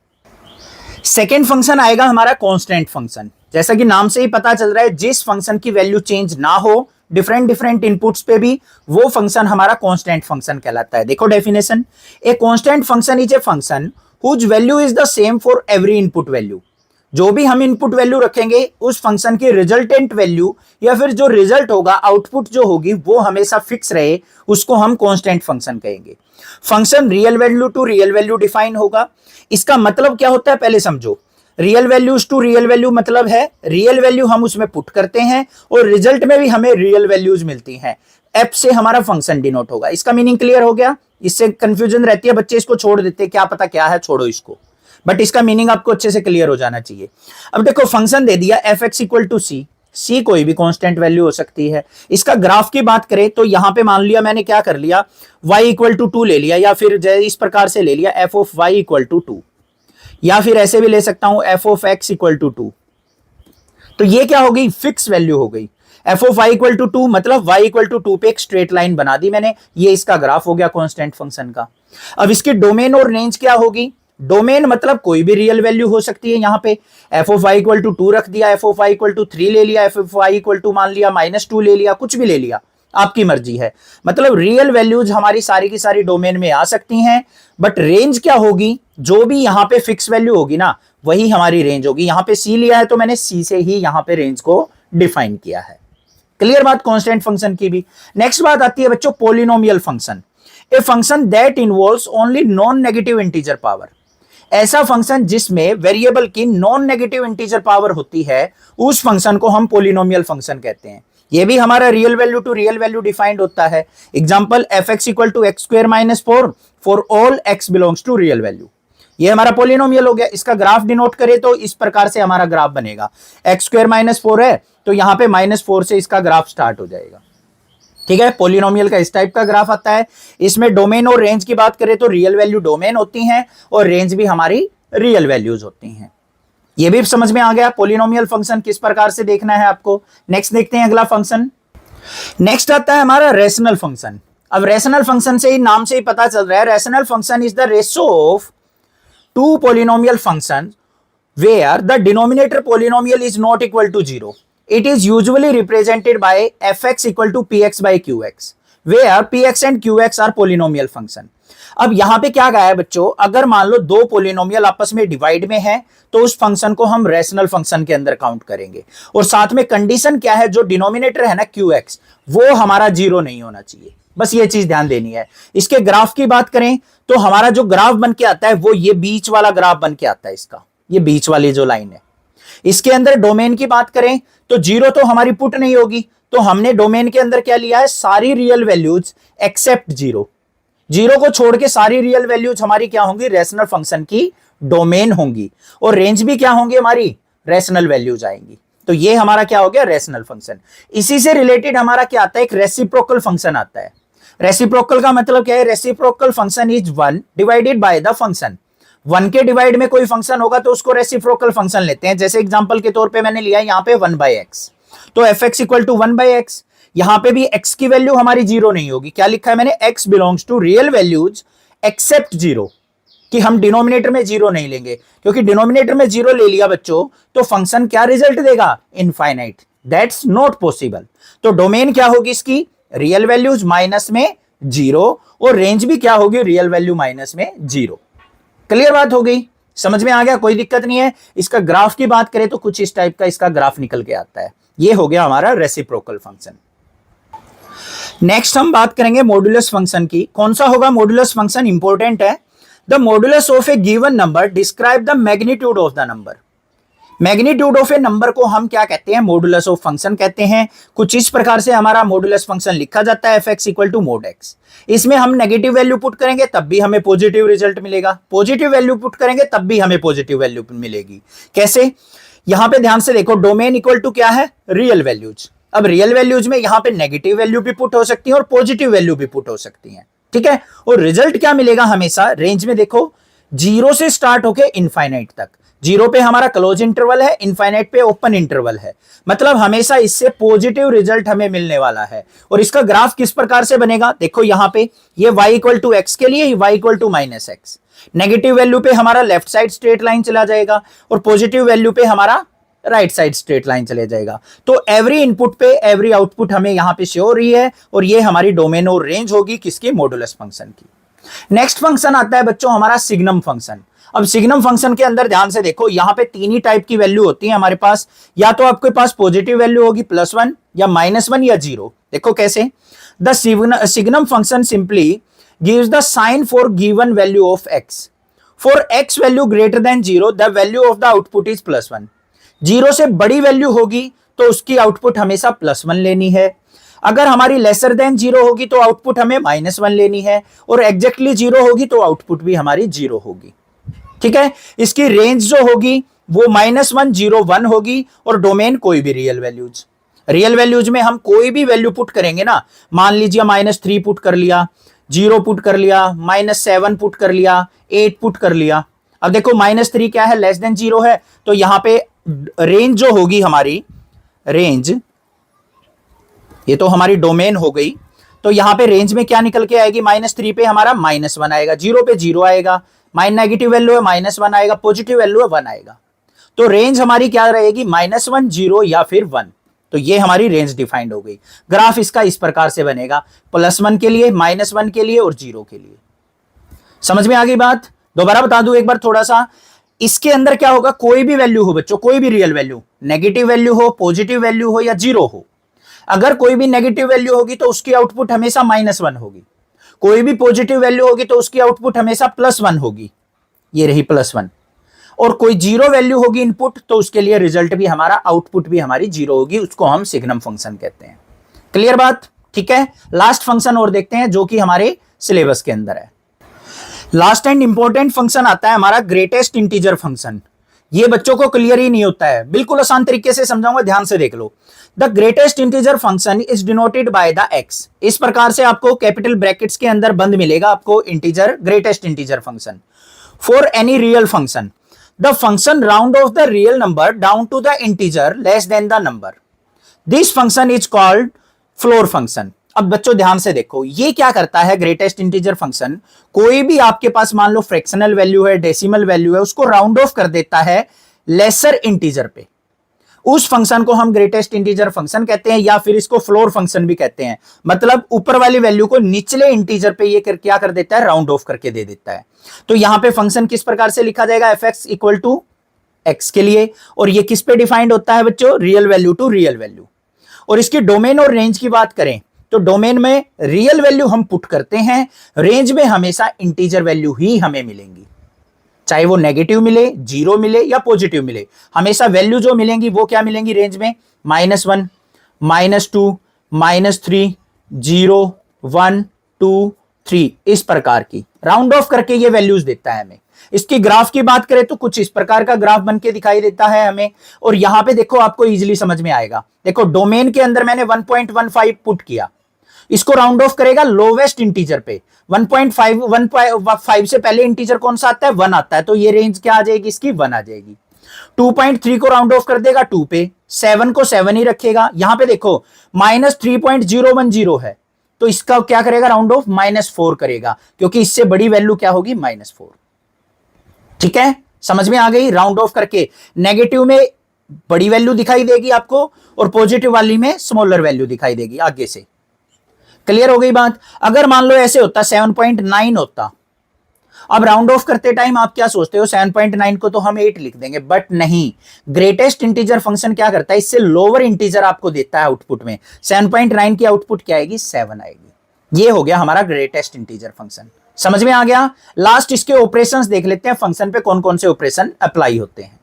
सेकंड फंक्शन आएगा हमारा कांस्टेंट फंक्शन। जैसा कि नाम से ही पता चल रहा है, जिस फंक्शन की वैल्यू चेंज ना हो डिफरेंट इनपुट्स पे भी, वो फंक्शन हमारा कांस्टेंट फंक्शन कहलाता है। देखो definition, a constant function is a function whose value is the same for every input value. जो भी हम इनपुट वैल्यू रखेंगे उस फंक्शन की रिजल्टेंट वैल्यू या फिर जो रिजल्ट होगा, आउटपुट जो होगी, वो हमेशा फिक्स रहे, उसको हम कांस्टेंट फंक्शन कहेंगे। Function real value to real value define होगा। इसका मतलब क्या होता है पहले समझो। Real values to real value मतलब है रियल वैल्यू हम उसमें पुट करते हैं और रिजल्ट में भी हमें रियल वैल्यूज मिलती हैं। एफ से हमारा फंक्शन डिनोट होगा। इसका मीनिंग क्लियर हो गया, इससे कंफ्यूजन रहती है, बच्चे इसको छोड़ देते हैं, क्या पता क्या है, छोड़ो इसको, बट इसका मीनिंग आपको अच्छे से क्लियर हो जाना चाहिए। अब देखो फंक्शन दे दिया एफ एक्स इक्वल टू सी, सी कोई भी कांस्टेंट वैल्यू हो सकती है। इसका ग्राफ की बात करें तो यहां पे मान लिया मैंने क्या कर लिया, y इक्वल टू 2 ले लिया, या फिर इस प्रकार से ले लिया F of y equal to 2, या फिर ऐसे भी ले सकता हूं F of x equal to 2। तो ये क्या हो गई, फिक्स वैल्यू हो गई। F of y equal to 2 मतलब y इक्वल टू 2 पे एक स्ट्रेट लाइन बना दी मैंने, ये इसका ग्राफ हो गया कांस्टेंट फंक्शन का। अब इसकी डोमेन और रेंज क्या होगी, डोमेन मतलब कोई भी रियल वैल्यू हो सकती है। यहाँ पे F of y equal to 2 रख दिया, F of y equal to 3 ले लिया, F of y equal to मान लिया -2 ले लिया, कुछ भी ले लिया, आपकी मर्जी है। मतलब रियल वैल्यूज हमारी सारी की सारी डोमेन में आ सकती हैं, बट रेंज क्या होगी, जो भी यहाँ पे फिक्स वैल्यू होगी ना वही हमारी रेंज होगी। यहाँ पे c लिया है तो मैंने c से ही यहाँ पे रेंज को डिफाइन किया है। क्लियर बात कांस्टेंट फंक्शन की भी। नेक्स्ट बात आती है बच्चों polynomial function. A function that involves only non negative integer power. ऐसा फंक्शन जिसमें वेरिएबल की नॉन नेगेटिव इंटीजर पावर होती है, उस फंक्शन को हम पॉलिनोमियल फंक्शन कहते हैं। ये भी हमारा real value to real value defined होता है। Example F X equal to X square minus 4 for all X belongs to real value. ये हमारा पोलिनोमियल हो गया। इसका ग्राफ डिनोट करें तो इस प्रकार से हमारा ग्राफ बनेगा। एक्स स्क्वायर माइनस 4 है तो यहां पे -4 से इसका ग्राफ स्टार्ट हो जाएगा। ठीक है, पोलिनोमियल का इस टाइप का ग्राफ आता है। इसमें डोमेन और रेंज की बात करें तो रियल वैल्यू डोमेन होती हैं और रेंज भी हमारी रियल वैल्यूज होती हैं। ये भी समझ में आ गया पोलिनोमियल फंक्शन किस प्रकार से देखना है आपको। नेक्स्ट देखते हैं अगला फंक्शन। नेक्स्ट आता है हमारा रेशनल फंक्शन। अब रेशनल फंक्शन से ही नाम से ही पता चल रहा है, rational function is the ratio of two polynomial function where the denominator polynomial is not equal to 0. It is usually represented by fx equal to px by qx, where px and qx are polynomial function. अब यहां पे क्या गया है बच्चों, अगर मान लो दो पोलिनोमियल आपस में डिवाइड में है तो उस फंक्शन को हम रेशनल फंक्शन के अंदर काउंट करेंगे। और साथ में कंडीशन क्या है, जो डिनोमिनेटर है ना qx, वो हमारा 0 नहीं होना चाहिए। बस ये चीज ध्यान देनी है। इसके ग्राफ की बात करें तो हमारा जो ग्राफ बन के आता है वो ये बीच वाला ग्राफ बन के आता है। इसका ये बीच वाली जो लाइन है, इसके अंदर डोमेन की बात करें तो 0 तो हमारी पुट नहीं होगी, तो हमने डोमेन के अंदर क्या लिया है, सारी रियल वैल्यूज एक्सेप्ट 0। 0 को छोड़ के सारी रियल वैल्यूज हमारी क्या होंगी, रेशनल फंक्शन की डोमेन होंगी। और रेंज भी क्या होंगी, हमारी रेशनल वैल्यूज आएंगी। तो ये हमारा क्या हो गया, रेशनल फंक्शन। इसी से रिलेटेड हमारा क्या आता है, एक रेसिप्रोकल फंक्शन आता है। रेसिप्रोकल का मतलब क्या है, reciprocal function is 1 divided by the function. 1 के डिवाइड में कोई फंक्शन होगा तो उसको रेसिप्रोकल फंक्शन लेते हैं। जैसे एग्जांपल के तौर पे मैंने लिया यहां पे 1/x, तो fx इक्वल टू 1/x। यहां पे भी x की वैल्यू हमारी 0 नहीं होगी। क्या लिखा है मैंने, x belongs to real values except 0, कि हम डिनोमिनेटर में 0 नहीं लेंगे, क्योंकि डिनोमिनेटर में 0 ले लिया बच्चों तो फंक्शन क्या रिजल्ट देगा, इनफाइनाइट। That's not possible. तो डोमेन क्या होगी इसकी, रियल वैल्यूज माइनस में 0, और रेंज भी क्या होगी, रियल वैल्यू माइनस में 0। क्लियर बात हो गई, समझ में आ गया, कोई दिक्कत नहीं है। इसका ग्राफ की बात करें तो कुछ इस टाइप का इसका ग्राफ निकल के आता है। ये हो गया हमारा रेसिप्रोकल फंक्शन। नेक्स्ट हम बात करेंगे मॉड्यूलस फंक्शन की। कौन सा होगा मॉड्यूलस फंक्शन, इंपॉर्टेंट है। The modulus of A given number describe the magnitude of the number. Magnitude of A number को हम क्या कहते हैं, मॉड्यूलस ऑफ फंक्शन कहते हैं। कुछ इस प्रकार से हमारा मॉड्यूलस फंक्शन लिखा जाता है, fx equal to mod x। इसमें हम नेगेटिव वैल्यू पुट करेंगे तब भी हमें पॉजिटिव रिजल्ट मिलेगा, पॉजिटिव वैल्यू पुट करेंगे तब भी हमें पॉजिटिव वैल्यू मिलेगी। कैसे, यहां पे ध्यान से देखो, डोमेन इक्वल टू क्या है, रियल वैल्यूज। अब रियल वैल्यूज में यहां पे नेगेटिव वैल्यू भी पुट हो सकती है और पॉजिटिव वैल्यू भी पुट हो सकती है। ठीक है, और रिजल्ट क्या मिलेगा हमेशा, रेंज में देखो 0 से स्टार्ट होके इनफाइनाइट तक। 0 पे हमारा क्लोज इंटरवल है, इनफाइनाइट पे ओपन इंटरवल है, मतलब हमेशा इससे पॉजिटिव रिजल्ट हमें मिलने वाला है। और इसका ग्राफ किस प्रकार से बनेगा, देखो यहां पे ये y इक्वल टू एक्स के लिए y equal to minus X. Negative value पे हमारा लेफ्ट साइड स्ट्रेट लाइन चला जाएगा और पॉजिटिव वैल्यू पे हमारा राइट साइड स्ट्रेट लाइन चले जाएगा। तो एवरी इनपुट पे एवरी आउटपुट हमें यहां पे शो हो रही है, और ये हमारी डोमेन और रेंज होगी किसकी, मॉड्यूलस फंक्शन की। नेक्स्ट फंक्शन आता है बच्चों हमारा सिग्नम फंक्शन। अब सिग्नम फंक्शन के अंदर ध्यान से देखो, यहां पे 3 ही टाइप की वैल्यू होती है हमारे पास। या तो आपके पास पॉजिटिव वैल्यू होगी +1 या -1 या 0। देखो कैसे, the signum function simply gives the sign for given value of x। For x value greater than 0 the value of the output is +1। 0 से बड़ी वैल्यू होगी तो उसकी आउटपुट हमेशा +1 लेनी है। अगर हमारी लेसर देन 0 होगी तो आउटपुट हमें -1 लेनी है, और एग्जैक्टली 0 होगी तो आउटपुट भी हमारी 0 होगी। ठीक है, इसकी रेंज जो होगी वो -1, 0, 1 होगी, और डोमेन कोई भी रियल वैल्यूज। रियल वैल्यूज में हम कोई भी वैल्यू पुट करेंगे ना, मान लीजिए -3 पुट कर लिया, 0 पुट कर लिया, -7 पुट कर लिया, 8 पुट कर लिया। अब देखो -3 क्या है, लेस देन 0 है, तो यहां पे रेंज जो होगी हमारी, रेंज ये तो हमारी डोमेन हो गई, तो यहां पे रेंज में क्या निकल के आएगी, -3 पे हमारा -1 आएगा, 0 पे 0 आएगा, नेगेटिव वैल्यू है -1 आएगा, पॉजिटिव वैल्यू है 1 आएगा। तो रेंज हमारी क्या रहेगी, -1, 0 या फिर 1। तो ये हमारी रेंज डिफाइंड हो गई। ग्राफ इसका इस प्रकार से बनेगा, +1 के लिए, -1 के लिए और 0 के लिए। समझ में आ गई बात। दोबारा बता दूं एक बार थोड़ा सा, इसके अंदर क्या होगा, कोई भी वैल्यू हो बच्चों, कोई भी रियल वैल्यू, नेगेटिव वैल्यू हो, पॉजिटिव वैल्यू हो या 0 हो। अगर कोई भी नेगेटिव वैल्यू होगी तो उसकी आउटपुट हमेशा -1 होगी, कोई भी पॉजिटिव वैल्यू होगी तो उसकी आउटपुट हमेशा +1 होगी, ये रही +1। और कोई 0 वैल्यू होगी इनपुट तो उसके लिए रिजल्ट भी हमारा, आउटपुट भी हमारी 0 होगी, उसको हम सिग्नम फंक्शन कहते हैं। क्लियर बात, ठीक है। लास्ट फंक्शन और देखते हैं जो कि हमारे सिलेबस के अंदर है। लास्ट एंड इंपॉर्टेंट फंक्शन आता है हमारा ग्रेटेस्ट इंटीजर फंक्शन। ये बच्चों को क्लियर ही नहीं होता है, बिल्कुल आसान तरीके से समझाऊंगा, ध्यान से देख लो। The greatest integer function is denoted by the X. इस प्रकार से आपको कैपिटल ब्रैकेट्स के अंदर बंद मिलेगा आपको integer, greatest integer function. For any real function the function round off the real number down to the integer less than the number, this function is called floor function. अब बच्चों ध्यान से देखो, ये क्या करता है ग्रेटेस्ट इंटीजर फंक्शन, कोई भी आपके पास मान लो फ्रैक्शनल वैल्यू है, डेसिमल वैल्यू है, उसको राउंड ऑफ कर देता है लेसर इंटीजर पे। उस फंक्शन को हम ग्रेटेस्ट इंटीजर फंक्शन कहते हैं, या फिर इसको फ्लोर फंक्शन भी कहते हैं। मतलब ऊपर वाली वैल्यू को निचले इंटीजर पे ये क्या कर देता है, राउंड ऑफ करके दे देता है। तो यहां पे फंक्शन किस प्रकार से लिखा जाएगा, F X equal to X के लिए, और ये किस पे डिफाइंड होता है बच्चों, real value to real value. और इसकी डोमेन और रेंज की बात करें तो डोमेन में रियल वैल्यू हम पुट करते हैं, रेंज में हमेशा इंटीजर वैल्यू ही हमें मिलेंगी, चाहे वो नेगेटिव मिले, जीरो मिले या पॉजिटिव मिले, हमेशा वैल्यू जो मिलेंगी वो क्या मिलेंगी रेंज में, -1, -2, -3, 0, 1, 2, 3, इस प्रकार की राउंड ऑफ करके ये वैल्यूज देता है हमें। इसकी ग्राफ की बात करें तो कुछ इस प्रकार का ग्राफ बन के दिखाई देता है हमें। और यहां पे देखो आपको इजीली समझ में आएगा, देखो डोमेन के अंदर मैंने 1.15 पुट किया, इसको राउंड ऑफ करेगा लोवेस्ट इंटीजर पे। 1.5 से पहले इंटीजर कौन सा आता है, 1 आता है, तो ये रेंज क्या आ जाएगी इसकी, 1 आ जाएगी। 2.3 को राउंड ऑफ कर देगा 2 पे, 7 को 7 ही रखेगा। यहां पे देखो -3.010 है, तो इसका क्या करेगा राउंड ऑफ, -4 करेगा, क्योंकि इससे बड़ी वैल्यू क्या होगी, -4। ठीक है, समझ में आ गई। राउंड ऑफ करके नेगेटिव में बड़ी वैल्यू दिखाई देगी आपको, और पॉजिटिव वाली में स्मॉलर वैल्यू दिखाई देगी आगे से। क्लियर हो गई बात। अगर मान लो ऐसे होता 7.9 होता, अब राउंड ऑफ करते टाइम आप क्या सोचते हो, 7.9 को तो हम 8 लिख देंगे, बट नहीं, ग्रेटेस्ट इंटीजर फंक्शन क्या करता है, इससे लोअर इंटीजर आपको देता है आउटपुट में। 7.9 की आउटपुट क्या आएगी, 7 आएगी। ये हो गया हमारा ग्रेटेस्ट इंटीजर फंक्शन, समझ में आ गया। लास्ट इसके ऑपरेशंस देख लेते हैं, फंक्शन पे कौन कौन से ऑपरेशन अप्लाई होते हैं।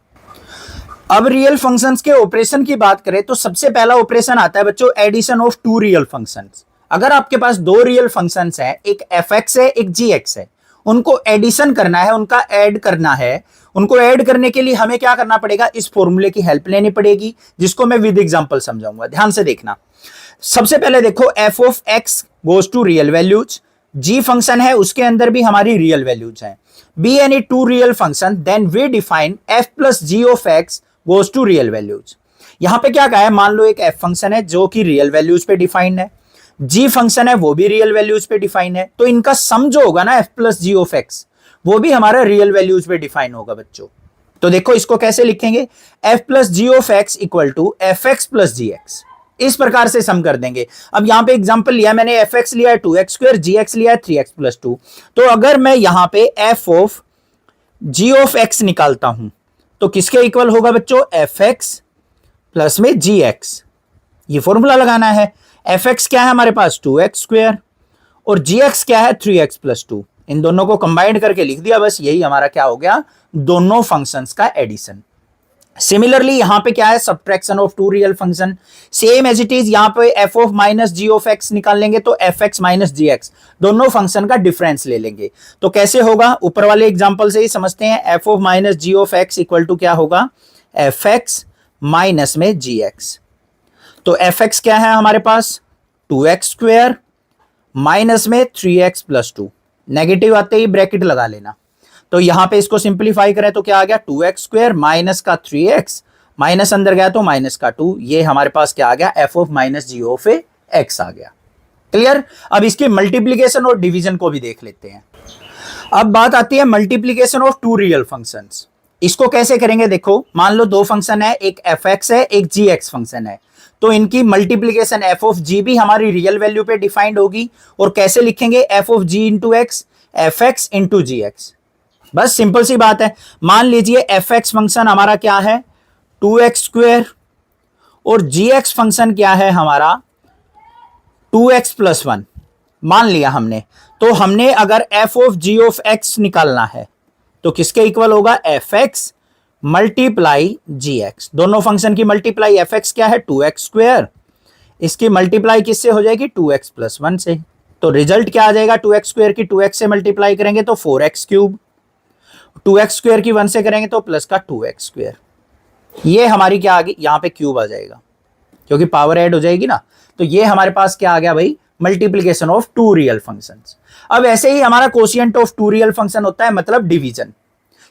अब रियल फंक्शंस के ऑपरेशन की बात करें तो सबसे पहला ऑपरेशन आता है बच्चों, addition of two real functions. अगर आपके पास दो रियल फंक्शंस हैं, एक एफ एक्स है एक जी एक्स है, उनको एडिशन करना है, उनका ऐड करना है। उनको ऐड करने के लिए हमें क्या करना पड़ेगा, इस फॉर्मूले की हेल्प लेनी पड़ेगी, जिसको मैं विद एग्जांपल समझाऊंगा, ध्यान से देखना। सबसे पहले देखो, F of X goes to real values, G function है उसके अंदर भी हमारी रियल वैल्यूज हैं। Be any two real function then we define F plus G of X goes to real values. यहां पे क्या कहा है, मान लो एक एफ फंक्शन है जो कि रियल वैल्यूज पे डिफाइंड है, जी फंक्शन है वो भी रियल वैल्यूज पे डिफाइन है, तो इनका सम जो होगा ना F plus G of X, वो भी हमारा रियल वैल्यूज पे डिफाइन होगा बच्चों। तो देखो इसको कैसे लिखेंगे, F plus G of X equal to F X plus G X, इस प्रकार से सम कर देंगे। अब यहां पे एग्जांपल लिया मैंने, एफ एक्स लिया है 2x², जी एक्स लिया है 3x+2। तो अगर मैं यहां पे F of G of X निकालता हूं तो किसके इक्वल होगा बच्चों, एफ एक्स प्लस में जी एक्स। ये फॉर्मूला लगाना है। एफ एक्स क्या है हमारे पास, 2x² और जी एक्स क्या है 3x+2। इन दोनों को कंबाइंड करके लिख दिया, बस यही हमारा क्या हो गया, दोनों फंक्शंस का एडिशन। सिमिलरली यहां पे क्या है, subtraction of two real function, same as it is. यहां पे F of minus G of X निकाल लेंगे तो F X minus G X, दोनों फंक्शन का डिफरेंस ले लेंगे। तो कैसे होगा, ऊपर वाले एग्जांपल से ही समझते हैं। F of minus G of X equal to क्या होगा, एफ एक्स माइनस में जी एक्स। तो एफ एक्स क्या है हमारे पास, 2x² माइनस में 3x+2, नेगेटिव आते ही ब्रैकेट लगा लेना। तो यहां पे इसको सिंप्लीफाई करें तो क्या आ गया, 2x² माइनस का 3x, माइनस अंदर गया तो माइनस का 2, ये हमारे पास क्या आ गया, F of minus G of X आ गया। क्लियर। अब इसकी मल्टीप्लीकेशन और डिवीजन को भी देख लेते हैं। अब बात आती है multiplication of two real functions. इसको कैसे करेंगे, देखो मान लो दो फंक्शन है, एक एफ एक्स है एक जी एक्स फंक्शन है, तो इनकी मल्टीप्लीकेशन एफ ऑफ जी भी हमारी रियल वैल्यू पे डिफाइंड होगी। और कैसे लिखेंगे, F of G into X, F X into G X. बस सिंपल सी बात है। मान लीजिए एफ एक्स फंक्शन हमारा क्या है, 2x² और जी एक्स फंक्शन क्या है हमारा 2x+1 मान लिया हमने। तो हमने अगर F of G of X निकालना है तो किसके इक्वल होगा, F X multiply G X. दोनों फंक्शन की मल्टीप्लाई, एफ एक्स क्या है 2x², इसकी मल्टीप्लाई किससे हो जाएगी 2x+1 से। तो रिजल्ट क्या आ जाएगा, 2x स्क्वायर की 2x से मल्टीप्लाई करेंगे तो 4x क्यूब, 2x स्क्वायर की 1 से करेंगे तो प्लस का 2x स्क्वायर। ये हमारी क्या आ गई, यहां पे क्यूब आ जाएगा क्योंकि पावर ऐड हो जाएगी ना। तो ये हमारे पास क्या आ गया भाई, multiplication of two real functions. अब ऐसे ही हमारा quotient of two real function होता है, मतलब division.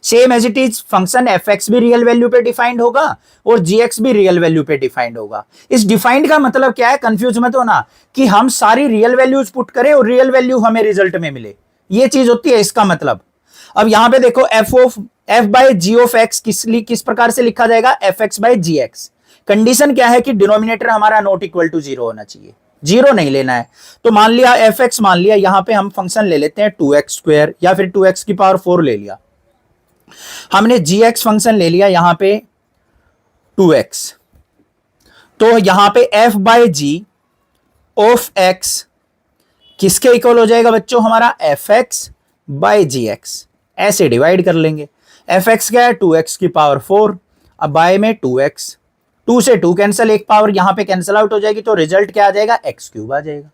Same as it is function F X भी रियल वैल्यू पे डिफाइंड होगा और जी एक्स भी रियल वैल्यू पे डिफाइंड होगा। इस डिफाइंड का मतलब क्या है, कंफ्यूज मत होना कि हम सारी रियल वैल्यूज पुट करें और रियल वैल्यू हमें रिजल्ट में मिले, ये चीज होती है इसका मतलब। अब यहां पे देखो f by g of x किस प्रकार से लिखा जाएगा, F x by g x. Condition क्या है कि डिनोमिनेटर हमारा नॉट इक्वल टू 0 होना चाहिए, 0 नहीं लेना है। तो मान लिया एफ एक्स, मान लिया यहां पे हम फंक्शन ले लेते हैं 2x स्क्वायर या फिर 2x की पावर 4 ले लिया। हमने जी एक्स फंक्शन ले लिया यहां पे 2x, तो यहां पे f by g of x किसके इक्वल हो जाएगा बच्चों, हमारा f x by g x. ऐसे डिवाइड कर लेंगे, एफ एक्स क्या है 2x की पावर 4, अब बाय में 2x, 2 से 2 कैंसिल, एक पावर यहां पे कैंसिल आउट हो जाएगी, तो रिजल्ट क्या आ जाएगा, x क्यूब आ जाएगा।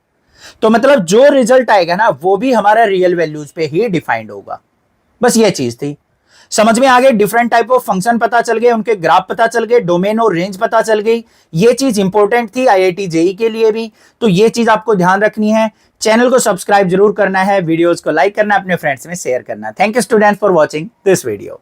तो मतलब जो रिजल्ट आएगा ना वो भी हमारा रियल वैल्यूज पे ही डिफाइंड होगा। बस ये चीज थी, समझ में आ गए। डिफरेंट टाइप ऑफ फंक्शन पता चल गए, उनके ग्राफ पता चल गए, डोमेन और रेंज पता चल गई। ये चीज इंपॉर्टेंट थी आईआईटी जेई के लिए भी, तो ये चीज आपको ध्यान रखनी है। चैनल को सब्सक्राइब जरूर करना है, वीडियोस को लाइक करना है, अपने फ्रेंड्स में शेयर करना है। Thank you students for watching this video.